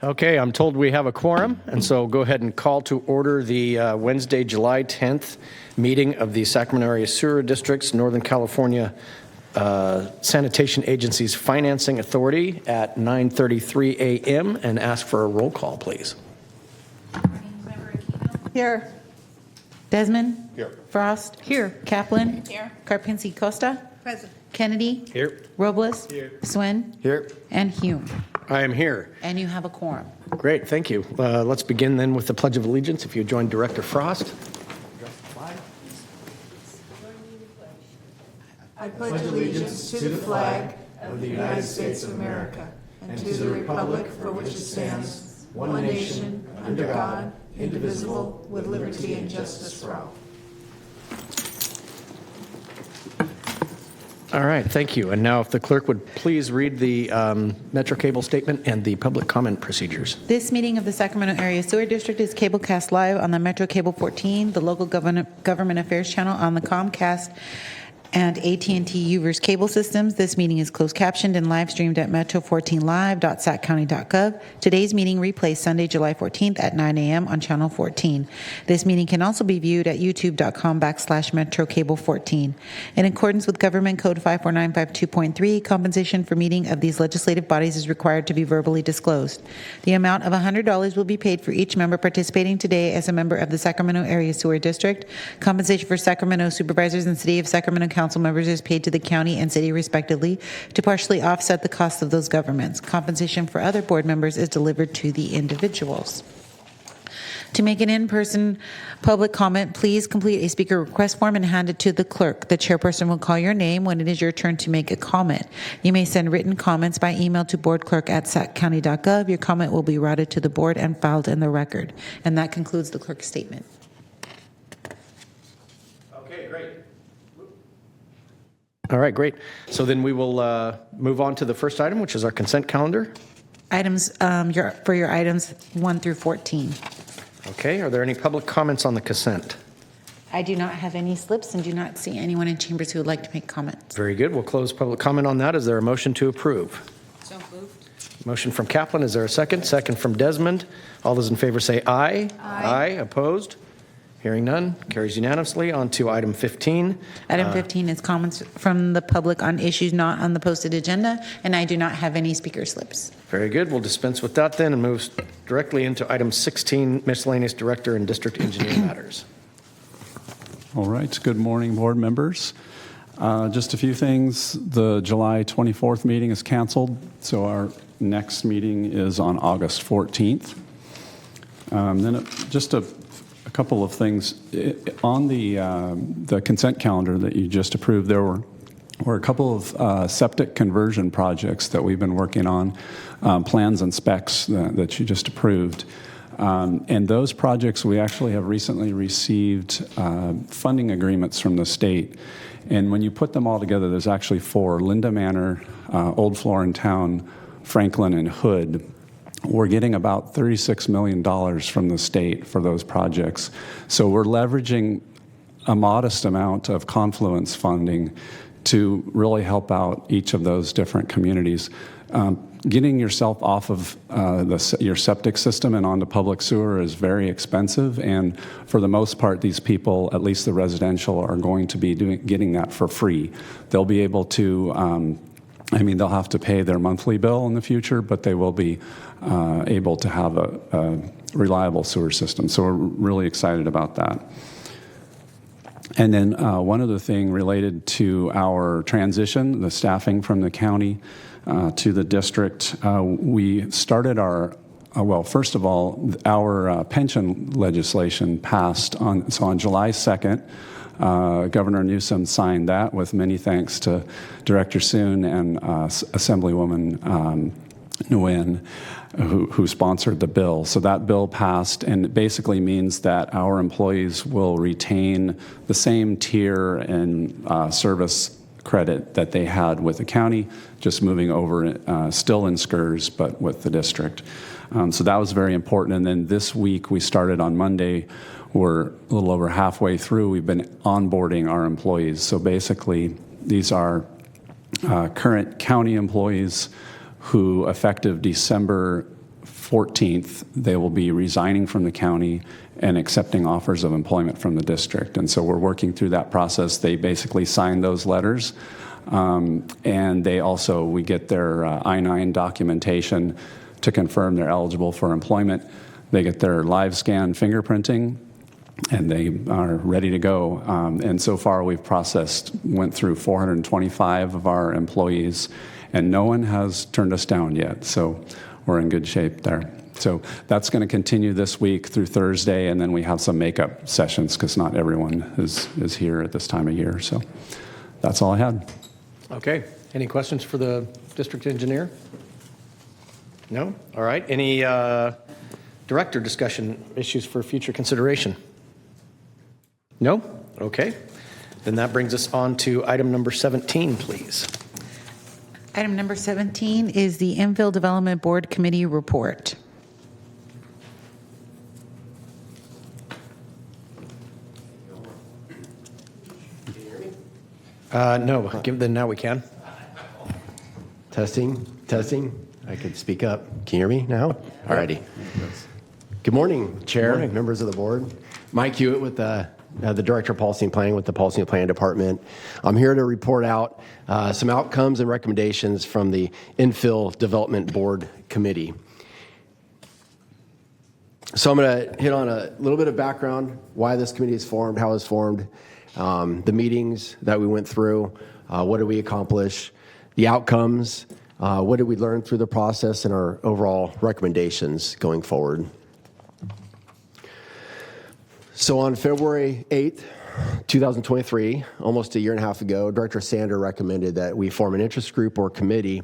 Okay, I'm told we have a quorum, and so go ahead and call to order the Wednesday, July 10th meeting of the Sacramento Area Sewer District's Northern California Sanitation Agency's Financing Authority at 9:33 a.m. and ask for a roll call, please. Here. Desmond? Here. Frost? Here. Kaplan? Here. Karpinski Costa? Present. Kennedy? Here. Robles? Here. Swin? Here. And Hume. I am here. And you have a quorum. Great, thank you. Let's begin then with the Pledge of Allegiance. If you join Director Frost. I pledge allegiance to the flag of the United States of America and to the republic for which it stands, one nation, under God, indivisible, with liberty and justice for all. All right, thank you. And now if the clerk would please read the Metro Cable statement and the public comment procedures. This meeting of the Sacramento Area Sewer District is cablecast live on the Metro Cable 14, the local government affairs channel on the Comcast and AT&T Uverse cable systems. This meeting is closed captioned and live streamed at metro14live.saccounty.gov. Today's meeting replays Sunday, July 14th at 9 a.m. on channel 14. This meeting can also be viewed at youtube.com/metrocable14. In accordance with Government Code 54952.3, compensation for meeting of these legislative bodies is required to be verbally disclosed. The amount of $100 will be paid for each member participating today as a member of the Sacramento Area Sewer District. Compensation for Sacramento supervisors and City of Sacramento council members is paid to the county and city respectively to partially offset the cost of those governments. Compensation for other board members is delivered to the individuals. To make an in-person public comment, please complete a speaker request form and hand it to the clerk. The chairperson will call your name when it is your turn to make a comment. You may send written comments by email to boardclerk@saccounty.gov. Your comment will be routed to the board and filed in the record. And that concludes the clerk's statement. Okay, great. All right, great. So then we will move on to the first item, which is our consent calendar. Items for your items 1 through 14. Okay, are there any public comments on the consent? I do not have any slips and do not see anyone in chambers who would like to make comments. Very good. We'll close public comment on that. Is there a motion to approve? So moved. Motion from Kaplan. Is there a second? Second from Desmond. All those in favor say aye. Aye. Opposed? Hearing none, carries unanimously. On to item 15. Item 15 is comments from the public on issues not on the posted agenda, and I do not have any speaker slips. Very good. We'll dispense with that then and move directly into item 16, miscellaneous director and district engineer matters. All right. Good morning, board members. Just a few things. The July 24th meeting is canceled, so our next meeting is on August 14th. Just a couple of things. On the consent calendar that you just approved, there were a couple of septic conversion projects that we've been working on, plans and specs that you just approved. And those projects, we actually have recently received funding agreements from the state. And when you put them all together, there's actually 4: Linda Manor, Old Florentown, Franklin, and Hood. We're getting about $36 million from the state for those projects. So we're leveraging a modest amount of confluence funding to really help out each of those different communities. Getting yourself off of your septic system and onto public sewer is very expensive, and for the most part, these people, at least the residential, are going to be getting that for free. They'll be able to they'll have to pay their monthly bill in the future, but they will be able to have a reliable sewer system. So we're really excited about that. And then one other thing related to our transition, the staffing from the county to the district, we started our first of all, our pension legislation passed on July 2nd. Governor Newsom signed that with many thanks to Director Soon and Assemblywoman Nguyen, who sponsored the bill. So that bill passed, and it basically means that our employees will retain the same tier and service credit that they had with the county, just moving over, still in SCRS, but with the district. So that was very important. And then this week, we started on Monday. We're a little over halfway through. We've been onboarding our employees. So basically, these are current county employees who, effective December 14th, they will be resigning from the county and accepting offers of employment from the district. And so we're working through that process. They basically sign those letters. And we get their I-9 documentation to confirm they're eligible for employment. They get their live scan fingerprinting, and they are ready to go. And so far, went through 425 of our employees, and no one has turned us down yet. So we're in good shape there. So that's going to continue this week through Thursday, and then we have some makeup sessions because not everyone is here at this time of year. So that's all I had. Okay. Any questions for the district engineer? No? All right. Any director discussion issues for future consideration? No? Okay. Then that brings us on to item number 17, please. Item number 17 is the Infill Development Board Committee report. No. Then now we can. Testing. I could speak up. Can you hear me now? All righty. Good morning, Chair, members of the board. Mike Hewitt with the Director of Policy and Planning with the Policy and Planning Department. I'm here to report out some outcomes and recommendations from the Infill Development Board Committee. So I'm going to hit on a little bit of background, why this committee is formed, how it's formed, the meetings that we went through, what did we accomplish, the outcomes, what did we learn through the process, and our overall recommendations going forward. So on February 8th, 2023, almost a year and a half ago, Director Sander recommended that we form an interest group or committee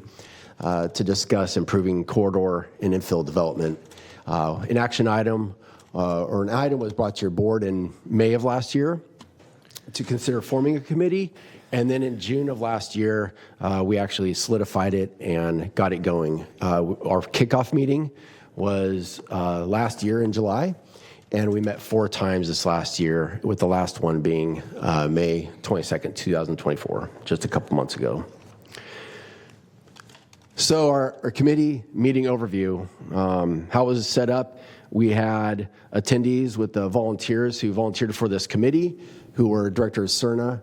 to discuss improving corridor and infill development. An action item or an item was brought to your board in May of last year to consider forming a committee. And then in June of last year, we actually solidified it and got it going. Our kickoff meeting was last year in July, and we met 4 times this last year, with the last one being May 22nd, 2024, just a couple months ago. So our committee meeting overview, how it was set up, we had attendees with the volunteers who volunteered for this committee, who were Directors Cerna,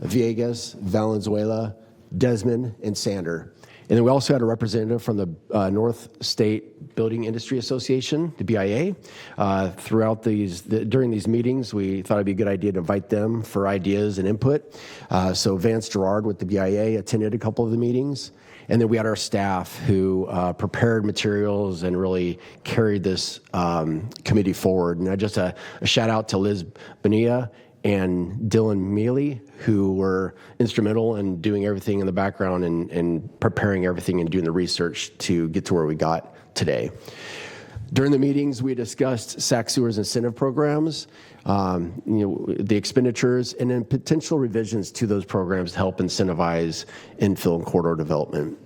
Villegas, Valenzuela, Desmond, and Sander. And then we also had a representative from the North State Building Industry Association, the BIA. During these meetings, we thought it'd be a good idea to invite them for ideas and input. So Vance Gerard with the BIA attended a couple of the meetings. And then we had our staff who prepared materials and really carried this committee forward. And just a shout out to Liz Bonilla and Dylan Mealy, who were instrumental in doing everything in the background and preparing everything and doing the research to get to where we got today. During the meetings, we discussed Sac Sewer's incentive programs, the expenditures, and then potential revisions to those programs to help incentivize infill and corridor development.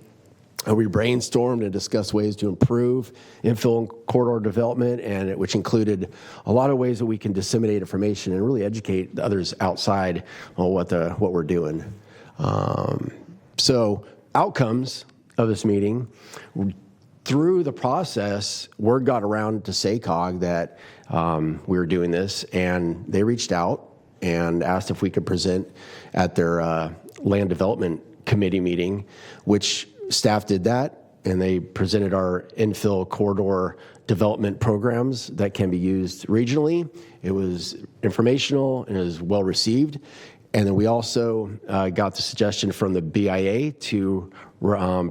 We brainstormed and discussed ways to improve infill and corridor development, which included a lot of ways that we can disseminate information and really educate others outside on what we're doing. So outcomes of this meeting, through the process, word got around to SACOG that we were doing this, and they reached out and asked if we could present at their land development committee meeting, which staff did that, and they presented our infill corridor development programs that can be used regionally. It was informational and it was well received. And then we also got the suggestion from the BIA to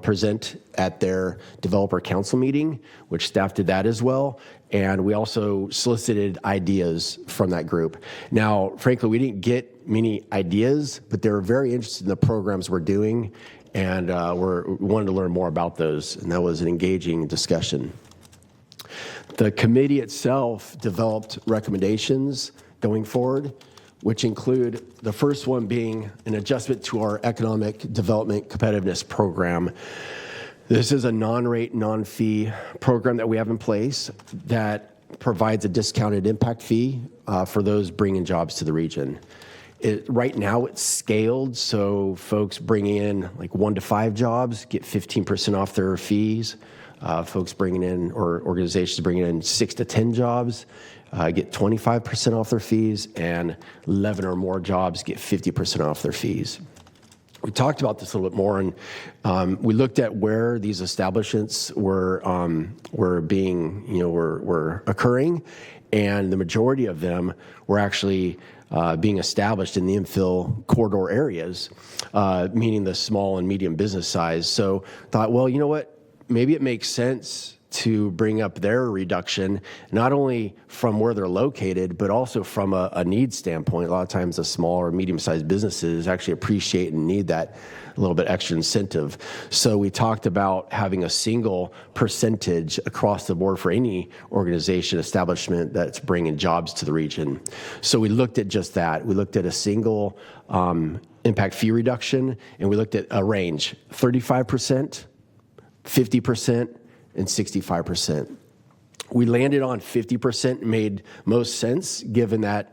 present at their developer council meeting, which staff did that as well. And we also solicited ideas from that group. Now, frankly, we didn't get many ideas, but they were very interested in the programs we're doing, and we wanted to learn more about those, and that was an engaging discussion. The committee itself developed recommendations going forward, which include the first one being an adjustment to our economic development competitiveness program. This is a non-rate, non-fee program that we have in place that provides a discounted impact fee for those bringing jobs to the region. Right now it's scaled, so folks bringing in like 1 to 5 jobs get 15% off their fees. folks bringing in or organizations bringing in 6 to 10 jobs get 25% off their fees, and 11 or more jobs get 50% off their fees. We talked about this a little bit more, and we looked at where these establishments were being, were occurring, and the majority of them were actually being established in the infill corridor areas, meaning the small and medium business size. So thought, well, you know what? Maybe it makes sense to bring up their reduction, not only from where they're located, but also from a need standpoint. A lot of times the small or medium-sized businesses actually appreciate and need that little bit extra incentive. So we talked about having a single percentage across the board for any organization, establishment that's bringing jobs to the region. So we looked at just that. We looked at a single impact fee reduction, and we looked at a range, 35%, 50%, and 65%. We landed on 50%, made most sense given that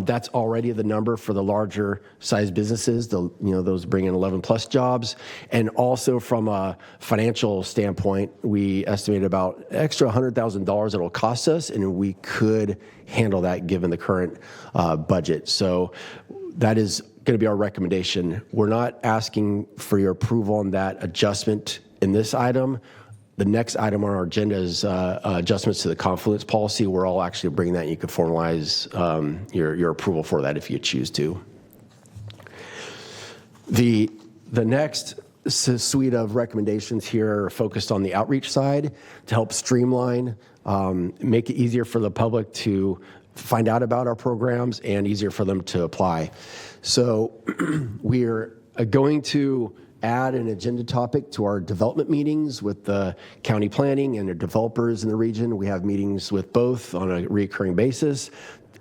that's already the number for the larger size businesses, those bringing 11 plus jobs. And also from a financial standpoint, we estimated about extra $100,000 it'll cost us, and we could handle that given the current budget. So that is going to be our recommendation. We're not asking for your approval on that adjustment in this item. The next item on our agenda is adjustments to the confluence policy. We're all actually bringing that. You can formalize your approval for that if you choose to. The next suite of recommendations here are focused on the outreach side to help streamline, make it easier for the public to find out about our programs and easier for them to apply. So we're going to add an agenda topic to our development meetings with the county planning and the developers in the region. We have meetings with both on a recurring basis,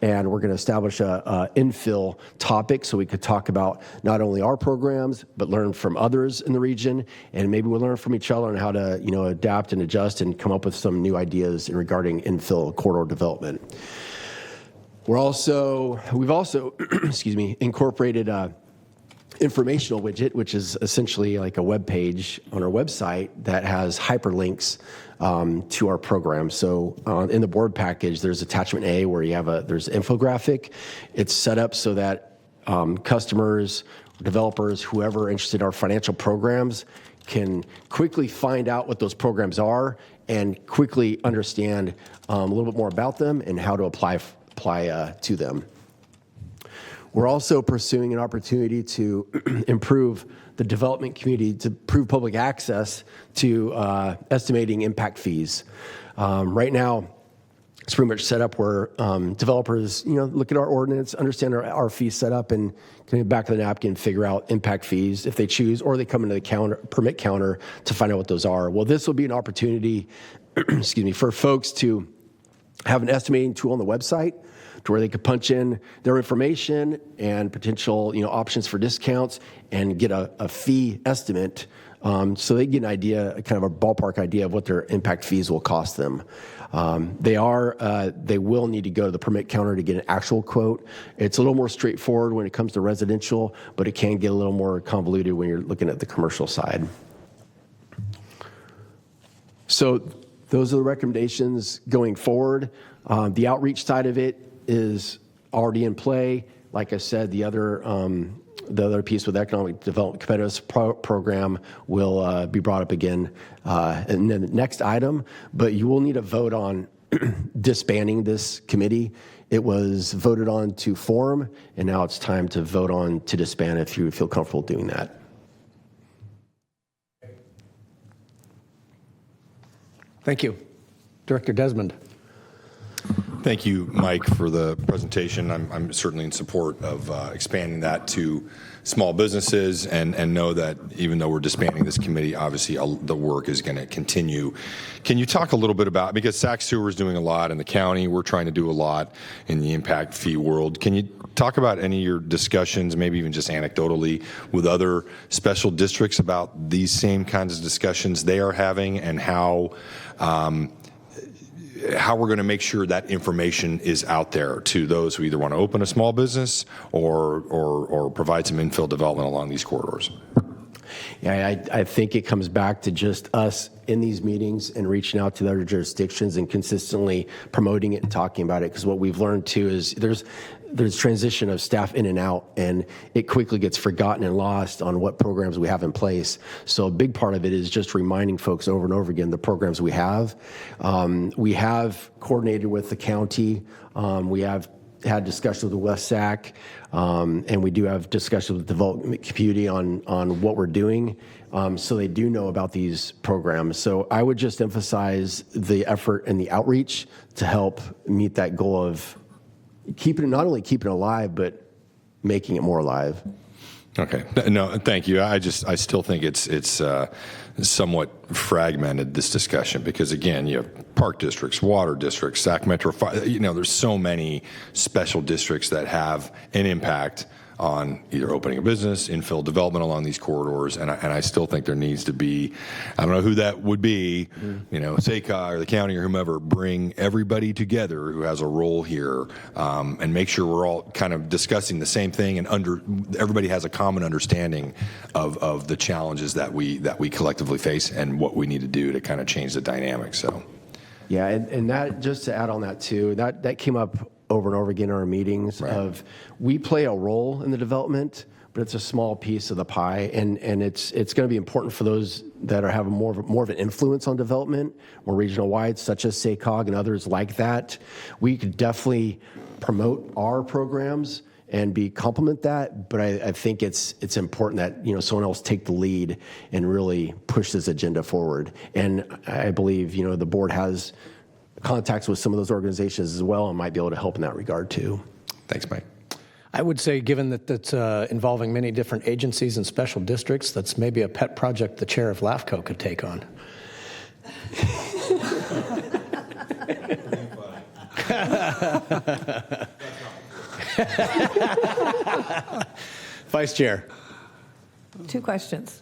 and we're going to establish a infill topic so we could talk about not only our programs, but learn from others in the region, and maybe we'll learn from each other on how to adapt and adjust and come up with some new ideas regarding infill corridor development. We've also incorporated informational widget, which is essentially like a web page on our website that has hyperlinks to our program. So in the board package, there's attachment A where there's an infographic. It's set up so that customers, developers, whoever interested in our financial programs can quickly find out what those programs are and quickly understand a little bit more about them and how to apply to them. We're also pursuing an opportunity to improve the development community, to improve public access to estimating impact fees. Right now, it's pretty much set up where developers, look at our ordinance, understand our fee setup, and kind of back of the napkin figure out impact fees if they choose, or they come into the permit counter to find out what those are. Well, this will be an opportunity, for folks to have an estimating tool on the website to where they could punch in their information and potential options for discounts and get a fee estimate, so they get an idea, kind of a ballpark idea of what their impact fees will cost them. They will need to go to the permit counter to get an actual quote. It's a little more straightforward when it comes to residential, but it can get a little more convoluted when you're looking at the commercial side. So those are the recommendations going forward. The outreach side of it is already in play. Like I said, the other piece with economic development competitiveness program will be brought up again in the next item, but you will need a vote on disbanding this committee. It was voted on to form, and now it's time to vote on to disband if you feel comfortable doing that. Thank you. Director Desmond. Thank you, Mike, for the presentation. I'm certainly in support of expanding that to small businesses, and know that even though we're disbanding this committee, obviously the work is going to continue. Can you talk a little bit about, because Sac Sewer is doing a lot in the county, we're trying to do a lot in the impact fee world. Can you talk about any of your discussions, maybe even just anecdotally, with other special districts about these same kinds of discussions they are having, and how we're going to make sure that information is out there to those who either want to open a small business or provide some infill development along these corridors? Yeah, I think it comes back to just us in these meetings and reaching out to the other jurisdictions and consistently promoting it and talking about it. Because what we've learned too is there's transition of staff in and out, and it quickly gets forgotten and lost on what programs we have in place. So a big part of it is just reminding folks over and over again the programs we have. We have coordinated with the county. We have had discussions with the West Sac, and we do have discussions with the development community on what we're doing, so they do know about these programs. So I would just emphasize the effort and the outreach to help meet that goal of not only keeping it alive, but making it more alive. Okay. No, thank you. I still think it's somewhat fragmented, this discussion, because again, you have park districts, water districts, Sacramento, there's so many special districts that have an impact on either opening a business, infill development along these corridors, and I still think there needs to be, I don't know who that would be, SACOG or the county or whomever, bring everybody together who has a role here, and make sure we're all kind of discussing the same thing and everybody has a common understanding of the challenges that we collectively face and what we need to do to kind of change the dynamic. So, yeah, and that, just to add on that too, that came up over and over again in our meetings. Right. Of we play a role in the development, but it's a small piece of the pie, and it's going to be important for those that are having more of an influence on development, more regional wide, such as SACOG and others like that. We could definitely promote our programs and complement that, but I think it's important that someone else take the lead and really push this agenda forward. And I believe the board has contacts with some of those organizations as well and might be able to help in that regard too. Thanks, Mike. I would say, given that that's involving many different agencies and special districts, that's maybe a pet project the chair of LAFCO could take on. Vice Chair. 2 questions.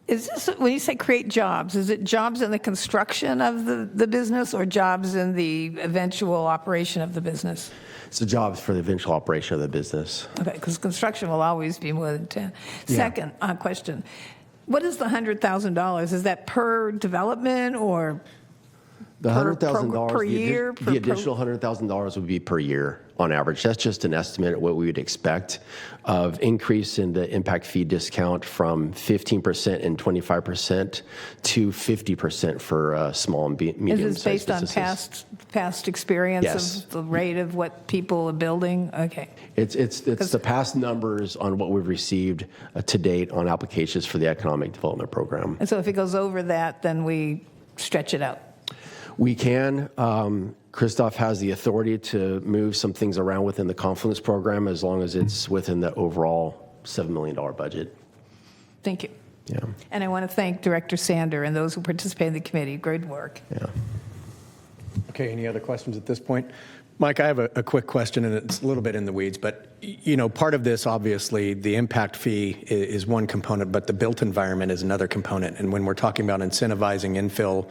Is this, when you say create jobs, is it jobs in the construction of the business or jobs in the eventual operation of the business? It's the jobs for the eventual operation of the business. Okay, because construction will always be more than 10. Yeah. Second question, what is the $100,000? Is that per development or the $100,000 per year? The additional $100,000 would be per year on average. That's just an estimate of what we would expect of increase in the impact fee discount from 15% and 25% to 50% for small and medium-sized businesses. Is this based on past experience? Yes. Of the rate of what people are building? Okay. It's the past numbers on what we've received to date on applications for the economic development program. And so if it goes over that, then we stretch it out. We can. Christoph has the authority to move some things around within the Confluence program as long as it's within the overall $7 million budget. Thank you. Yeah. And I want to thank Director Sander and those who participate in the committee. Great work. Yeah. Okay, any other questions at this point? Mike, I have a quick question, and it's a little bit in the weeds, but part of this, obviously, the impact fee is one component, but the built environment is another component. And when we're talking about incentivizing infill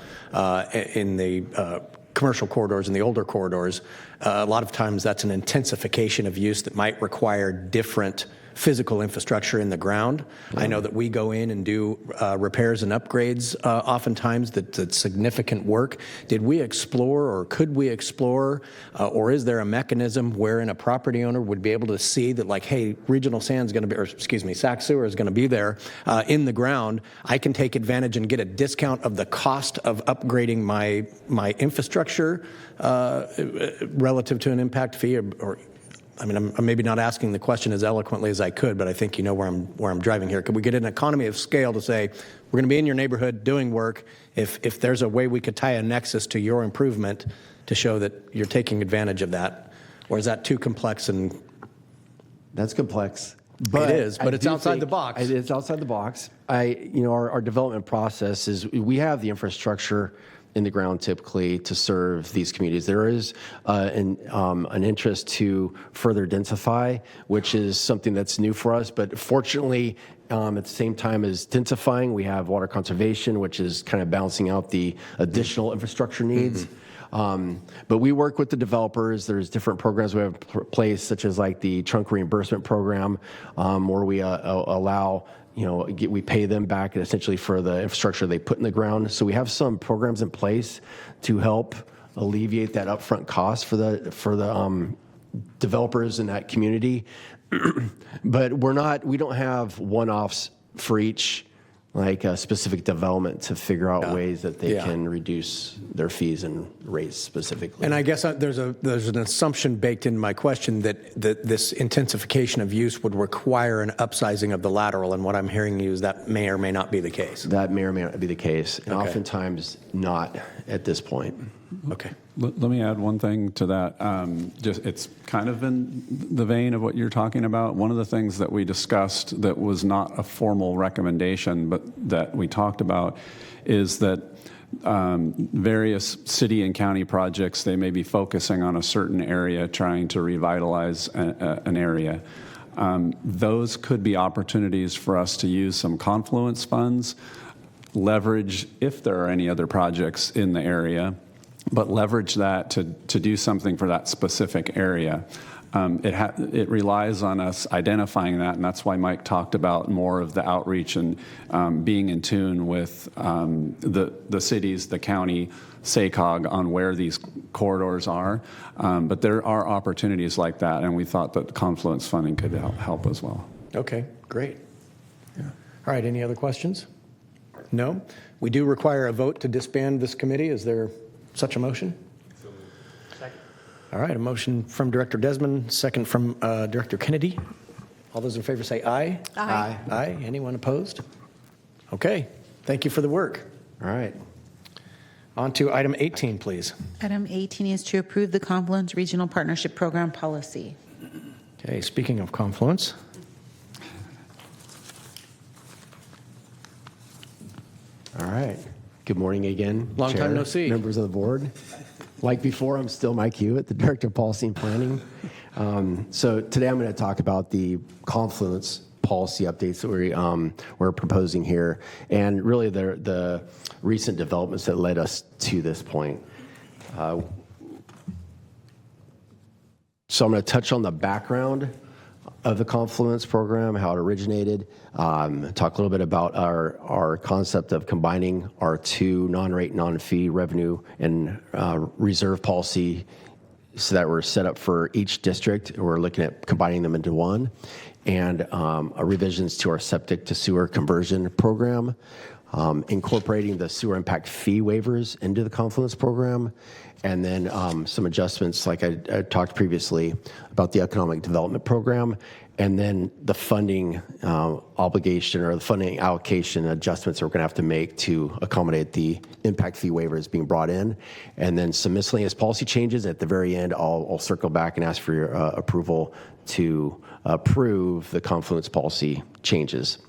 in the commercial corridors and the older corridors, a lot of times that's an intensification of use that might require different physical infrastructure in the ground. Mm-hmm. I know that we go in and do repairs and upgrades oftentimes that's significant work. Did we explore, or could we explore, or is there a mechanism wherein a property owner would be able to see that, like, hey, Regional Sand's going to be, or excuse me, Sac Sewer is going to be there in the ground. I can take advantage and get a discount of the cost of upgrading my infrastructure relative to an impact fee, or I mean, I'm maybe not asking the question as eloquently as I could, but I think you know where I'm driving here. Could we get an economy of scale to say, we're going to be in your neighborhood doing work, if there's a way we could tie a nexus to your improvement to show that you're taking advantage of that? Or is that too complex? And that's complex. But it is, but it's outside the box. It's outside the box. Our development process is we have the infrastructure in the ground typically to serve these communities. There is an interest to further densify, which is something that's new for us. But fortunately, at the same time as densifying, we have water conservation, which is kind of balancing out the additional infrastructure needs. But we work with the developers. There's different programs we have in place, such as like the trunk reimbursement program, where we allow, we pay them back essentially for the infrastructure they put in the ground. So we have some programs in place to help alleviate that upfront cost for the developers in that community. But we don't have one-offs for each like a specific development to figure out ways that they can reduce their fees and rates specifically. And I guess there's an assumption baked in my question that this intensification of use would require an upsizing of the lateral, and what I'm hearing you is that may or may not be the case. That may or may not be the case, and Okay. oftentimes not at this point. Okay. Let me add one thing to that. It's kind of in the vein of what you're talking about. One of the things that we discussed that was not a formal recommendation, but that we talked about, is that various city and county projects, they may be focusing on a certain area, trying to revitalize an area. Those could be opportunities for us to use some confluence funds, leverage if there are any other projects in the area, but leverage that to do something for that specific area. It relies on us identifying that, and that's why Mike talked about more of the outreach and being in tune with the cities, the county, SACOG on where these corridors are. But there are opportunities like that, and we thought that confluence funding could help as well. Okay, great. All right, any other questions? No? We do require a vote to disband this committee. Is there such a motion? Second. All right, a motion from Director Desmond, second from Director Kennedy. All those in favor say aye. Aye. Aye. Anyone opposed? Okay, thank you for the work. All right. On to item 18, please. Item 18 is to approve the Confluence Regional Partnership Program policy. Okay, speaking of confluence. All right. Good morning again. Long time Chair, no see. Members of the board. Like before, I'm still Mike Hewitt, the Director of Policy and Planning. So today I'm going to talk about the confluence policy updates that we're proposing here, and really the recent developments that led us to this point. So I'm going to touch on the background of the Confluence program, how it originated, talk a little bit about our concept of combining our two non-rate, non-fee revenue and reserve policy so that we're set up for each district. We're looking at combining them into one, and revisions to our septic to sewer conversion program, incorporating the sewer impact fee waivers into the Confluence program, and then some adjustments like I talked previously about the economic development program, and then the funding obligation or the funding allocation adjustments that we're going to have to make to accommodate the impact fee waivers being brought in, and then some miscellaneous policy changes. At the very end, I'll circle back and ask for your approval to approve the Confluence policy changes.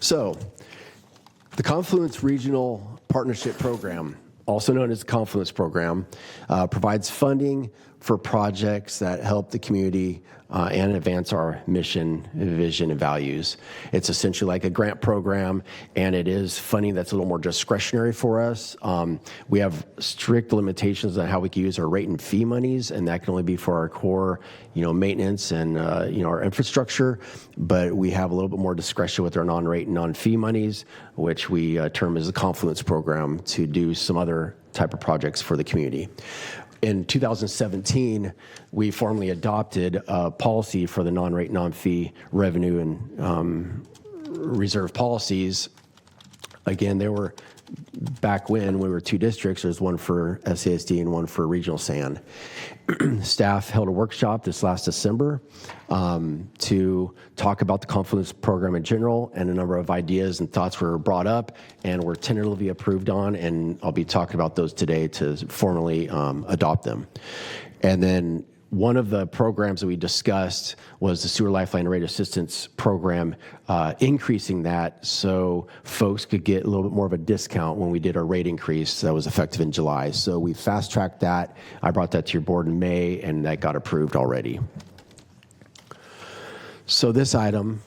So, the Confluence Regional Partnership Program, also known as the Confluence Program, provides funding for projects that help the community and advance our mission, vision, and values. It's essentially like a grant program, and it is funding that's a little more discretionary for us. We have strict limitations on how we can use our rate and fee monies, and that can only be for our core, maintenance and our infrastructure. But we have a little bit more discretion with our non-rate and non-fee monies, which we term as the Confluence Program, to do some other type of projects for the community. In 2017, we formally adopted a policy for the non-rate, non-fee revenue and reserve policies. Again, they were back when we were two districts. There's one for SASD and one for regional SAN. Staff held a workshop this last December to talk about the Confluence program in general, and a number of ideas and thoughts were brought up and were tentatively approved on, and I'll be talking about those today to formally adopt them. And then one of the programs that we discussed was the Sewer Lifeline Rate Assistance Program, increasing that so folks could get a little bit more of a discount when we did our rate increase that was effective in July. So we fast-tracked that. I brought that to your board in May, and that got approved already. So this item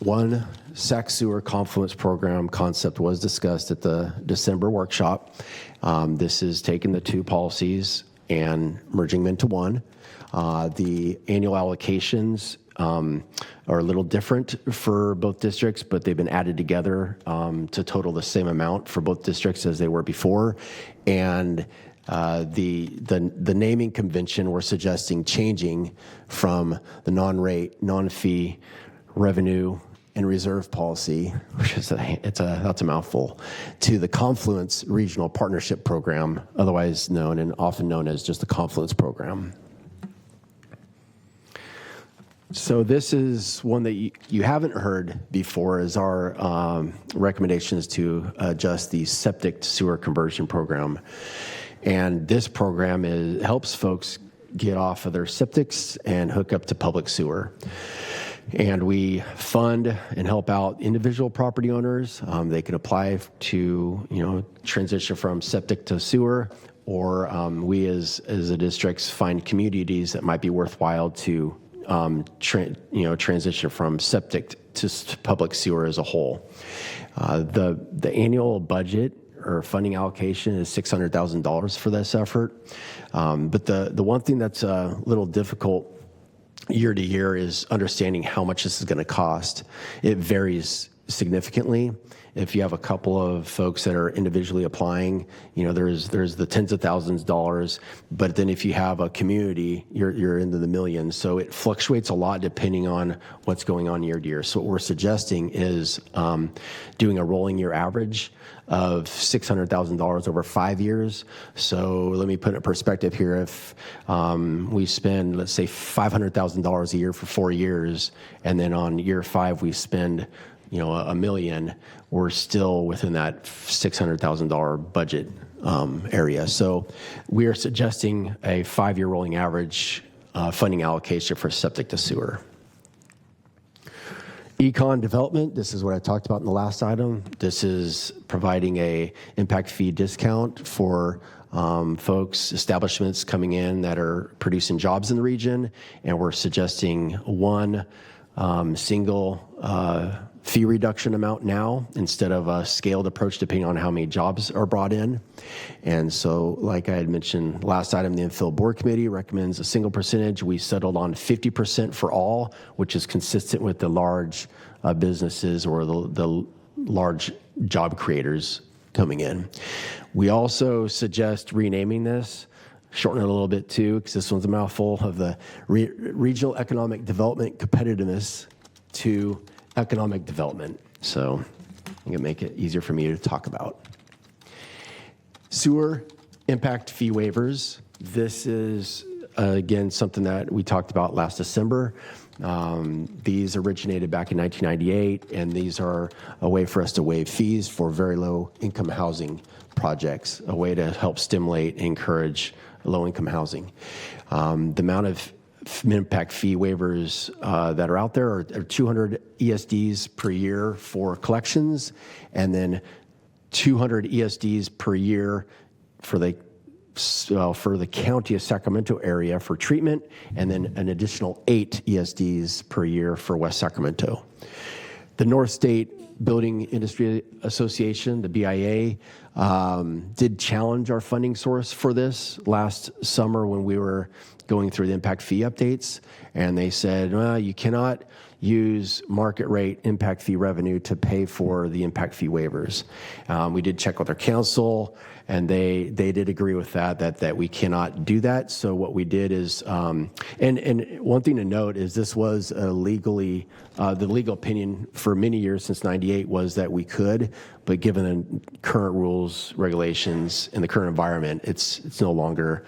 One SAC sewer confluence program concept was discussed at the December workshop. This is taking the two policies and merging them into one. The annual allocations are a little different for both districts, but they've been added together to total the same amount for both districts as they were before. And the naming convention we're suggesting changing from the non-rate, non-fee revenue and reserve policy, which is that's a mouthful, to the Confluence Regional Partnership Program, otherwise known and often known as just the Confluence Program. So this is one that you haven't heard before, is our recommendations to adjust the septic to sewer conversion program. And this program helps folks get off of their septics and hook up to public sewer. And we fund and help out individual property owners. They can apply to, transition from septic to sewer, or we as a districts find communities that might be worthwhile to transition from septic to public sewer as a whole. The annual budget or funding allocation is $600,000 for this effort. But the one thing that's a little difficult year to year is understanding how much this is going to cost. It varies significantly. If you have a couple of folks that are individually applying, there's the tens of thousands of dollars. But then if you have a community, you're into the millions. So it fluctuates a lot depending on what's going on year to year. So what we're suggesting is doing a rolling year average of $600,000 over 5 years. So let me put it in perspective here. If we spend, let's say, $500,000 a year for 4 years, and then on year 5 we spend $1 million, we're still within that $600,000 budget area. So we are suggesting a 5-year rolling average funding allocation for septic to sewer. Econ development, this is what I talked about in the last item. This is providing a impact fee discount for folks, establishments coming in that are producing jobs in the region, and we're suggesting one single fee reduction amount now instead of a scaled approach depending on how many jobs are brought in. And so, like I had mentioned last item, the infill board committee recommends a single percentage. We settled on 50% for all, which is consistent with the large businesses or the large job creators coming in. We also suggest renaming this, shorten it a little bit too, because this one's a mouthful, of the regional economic development competitiveness to economic development. So I'm going to make it easier for me to talk about. Sewer impact fee waivers. This is, again, something that we talked about last December. These originated back in 1998, and these are a way for us to waive fees for very low income housing projects, a way to help stimulate and encourage low income housing. The amount of impact fee waivers that are out there are 200 ESDs per year for collections, and then 200 ESDs per year for the county of Sacramento area for treatment, and then an additional 8 ESDs per year for West Sacramento. The North State Building Industry Association, the BIA, did challenge our funding source for this last summer when we were going through the impact fee updates, and they said, well, you cannot use market rate impact fee revenue to pay for the impact fee waivers. We did check with our council, and they did agree with that we cannot do that. So what we did is, and one thing to note is this was the legal opinion for many years since '98 was that we could, but given the current rules, regulations, and the current environment, it's no longer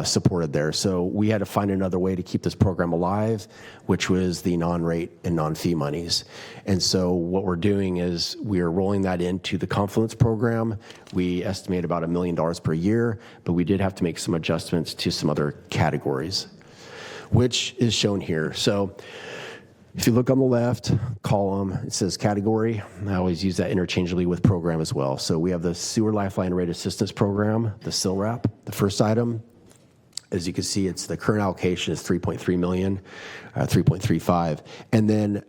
supported there. So we had to find another way to keep this program alive, which was the non-rate and non-fee monies. And so what we're doing is we are rolling that into the Confluence program. We estimate about $1 million per year, but we did have to make some adjustments to some other categories, which is shown here. So if you look on the left column, it says category. I always use that interchangeably with program as well. So we have the Sewer Lifeline Rate Assistance Program, the SILRAP, the first item. As you can see, it's the current allocation is $3.3 million, 3.35. And then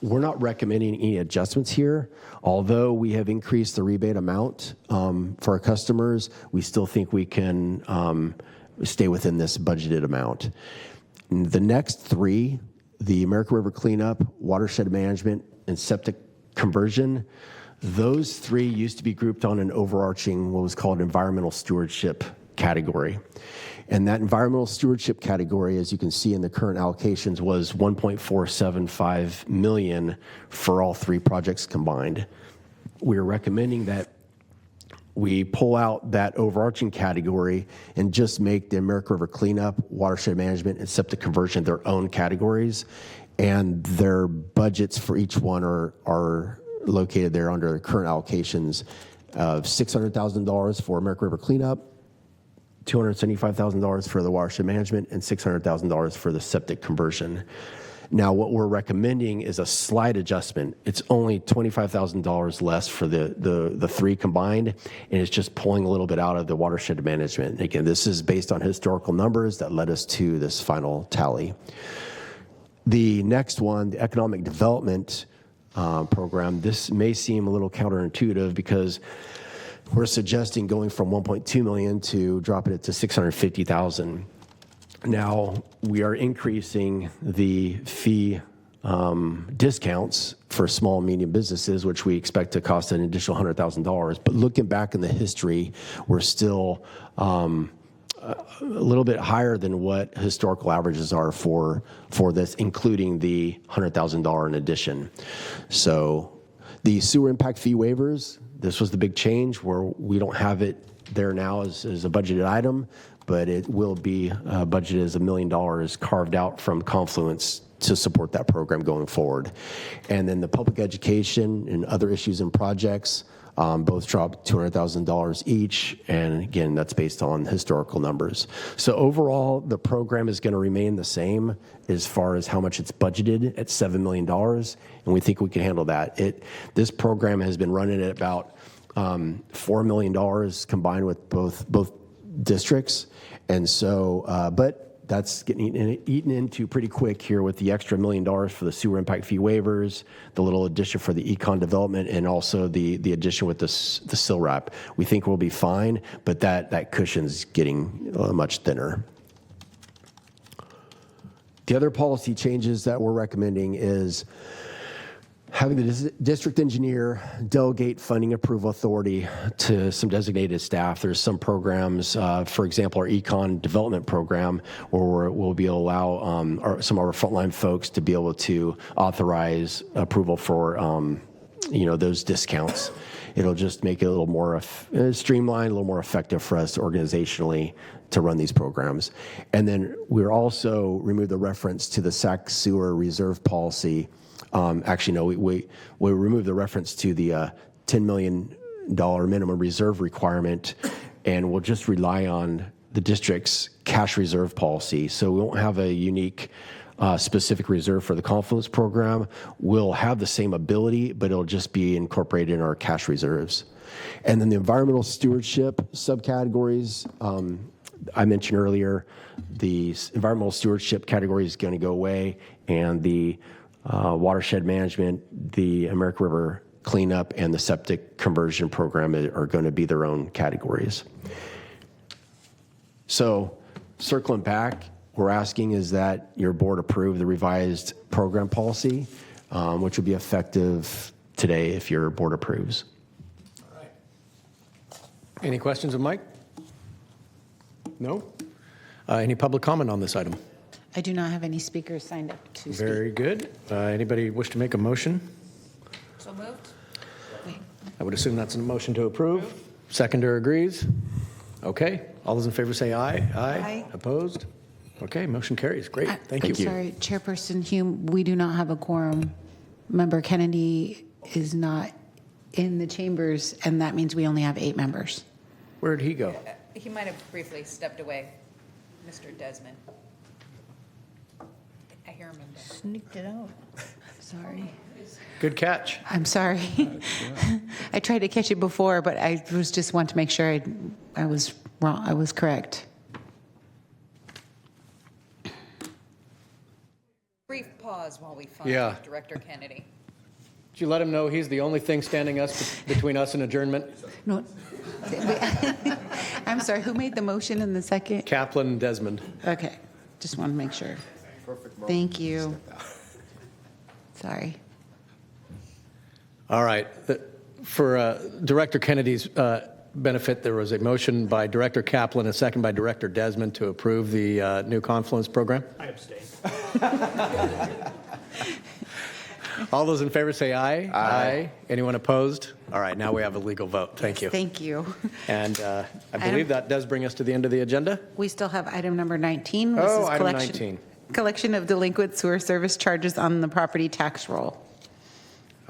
we're not recommending any adjustments here. Although we have increased the rebate amount for our customers, we still think we can stay within this budgeted amount. The next three, the American River Cleanup, Watershed Management, and Septic Conversion, those three used to be grouped on an overarching, what was called environmental stewardship category. And that environmental stewardship category, as you can see in the current allocations, was $1.475 million for all three projects combined. We're recommending that we pull out that overarching category and just make the American River Cleanup, Watershed Management, and Septic Conversion their own categories. And their budgets for each one are located there under the current allocations of $600,000 for American River Cleanup, $275,000 for the Watershed Management, and $600,000 for the Septic Conversion. Now, what we're recommending is a slight adjustment. It's only $25,000 less for the three combined, and it's just pulling a little bit out of the Watershed Management. And again, this is based on historical numbers that led us to this final tally. The next one, the Economic Development Program, this may seem a little counterintuitive because we're suggesting going from $1.2 million to dropping it to $650,000. Now, we are increasing the fee discounts for small and medium businesses, which we expect to cost an additional $100,000. But looking back in the history, we're still a little bit higher than what historical averages are for this, including the $100,000 in addition. So the sewer impact fee waivers, this was the big change where we don't have it there now as a budgeted item, but it will be budgeted as $1 million carved out from Confluence to support that program going forward. And then the public education and other issues and projects both dropped $200,000 each, and again, that's based on historical numbers. So overall, the program is going to remain the same as far as how much it's budgeted at $7 million, and we think we can handle that. This program has been running at about $4 million combined with both districts, and so, but that's getting eaten into pretty quick here with the extra $1 million for the sewer impact fee waivers, the little addition for the econ development, and also the addition with the sill wrap. We think we'll be fine, but that cushion's getting much thinner. The other policy changes that we're recommending is having the district engineer delegate funding approval authority to some designated staff. There's some programs, for example, our econ development program, where we'll be able to allow some of our frontline folks to be able to authorize approval for those discounts. It'll just make it a little more streamlined, a little more effective for us organizationally to run these programs. And then we're also remove the reference to the SAC sewer reserve policy. Actually, no, we removed the reference to the $10 million minimum reserve requirement, and we'll just rely on the district's cash reserve policy. So we won't have a unique specific reserve for the Confluence program. We'll have the same ability, but it'll just be incorporated in our cash reserves. And then the environmental stewardship subcategories, I mentioned earlier, the environmental stewardship category is going to go away, and the watershed management, the American River Cleanup, and the Septic Conversion Program are going to be their own categories. So circling back, we're asking is that your board approve the revised program policy, which will be effective today if your board approves. All right. Any questions of Mike? No? Any public comment on this item? I do not have any speakers signed up to speak. Very good. Anybody wish to make a motion? So moved. Wait. I would assume that's a motion to approve. Seconder agrees? Okay. All those in favor say aye. Aye. Opposed? Okay, motion carries. Great. Thank you. Sorry, Chairperson Hume, we do not have a quorum. Member Kennedy is not in the chambers, and that means we only have 8 members. Where'd he go? He might have briefly stepped away, Mr. Desmond. I hear him in there. Sneaked it out. Sorry. Good catch. I'm sorry. I tried to catch it before, but I was just want to make sure I was wrong. I was correct. Brief pause. pause while we find Yeah. Director Kennedy. Did you let him know he's the only thing standing between us and adjournment? No. I'm sorry, who made the motion in the second? Kaplan and Desmond. Okay, just want to make sure. Thank you. Sorry. All right. For Director Kennedy's benefit, there was a motion by Director Kaplan, a second by Director Desmond to approve the new Confluence program. I abstain. All those in favor say aye. Aye. Anyone opposed? All right, now we have a legal vote. Thank you. Thank you. And I believe that does bring us to the end of the agenda. We still have item number 19. This Oh, is item collection- 19. Collection of delinquent sewer service charges on the property tax roll.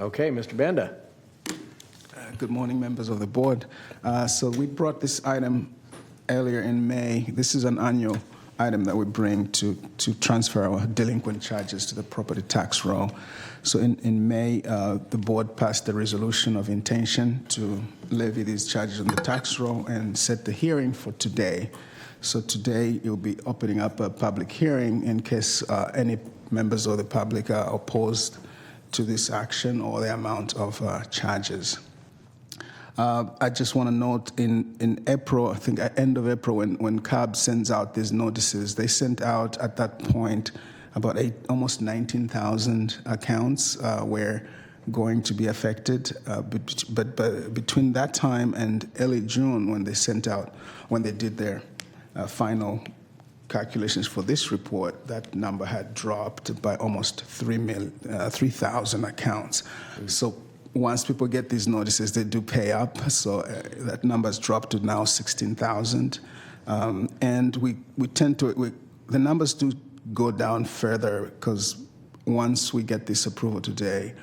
Okay, Mr. Banda. Good morning, members of the board. So we brought this item earlier in May. This is an annual item that we bring to transfer our delinquent charges to the property tax roll. So in May, the board passed a resolution of intention to levy these charges on the tax roll and set the hearing for today. So today, you'll be opening up a public hearing in case any members of the public are opposed to this action or the amount of charges. I just want to note in April, I think at end of April, when CAB sends out these notices, they sent out at that point about almost 19,000 accounts were going to be affected. But between that time and early June, when they did their final calculations for this report, that number had dropped by almost 3,000 accounts. So once people get these notices, they do pay up. So that number has dropped to now 16,000. And we tend to, the numbers do go down further because once we get this approval today,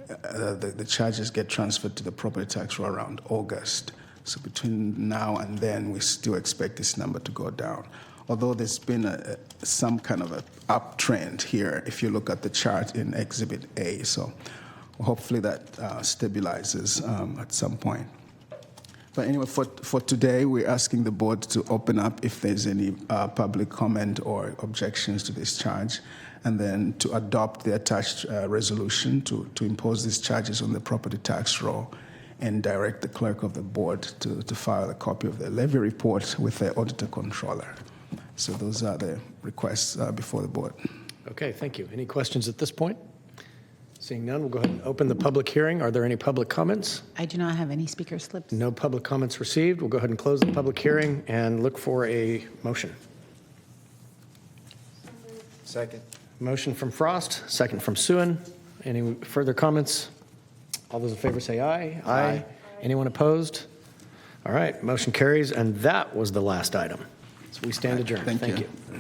the charges get transferred to the property tax roll around August. So between now and then, we still expect this number to go down. Although there's been some kind of an uptrend here, if you look at the chart in Exhibit A. So hopefully that stabilizes at some point. But anyway, for today, we're asking the board to open up if there's any public comment or objections to this charge, and then to adopt the attached resolution to impose these charges on the property tax roll, and direct the clerk of the board to file a copy of the levy report with the auditor controller. So those are the requests before the board. Okay, thank you. Any questions at this point? Seeing none, we'll go ahead and open the public hearing. Are there any public comments? I do not have any speaker slips. No public comments received. We'll go ahead and close the public hearing and look for a motion. Second. Motion from Frost, second from Suen. Any further comments? All those in favor say aye. Aye. Anyone opposed? All right, motion carries, and that was the last item. So we stand adjourned. Thank you. you.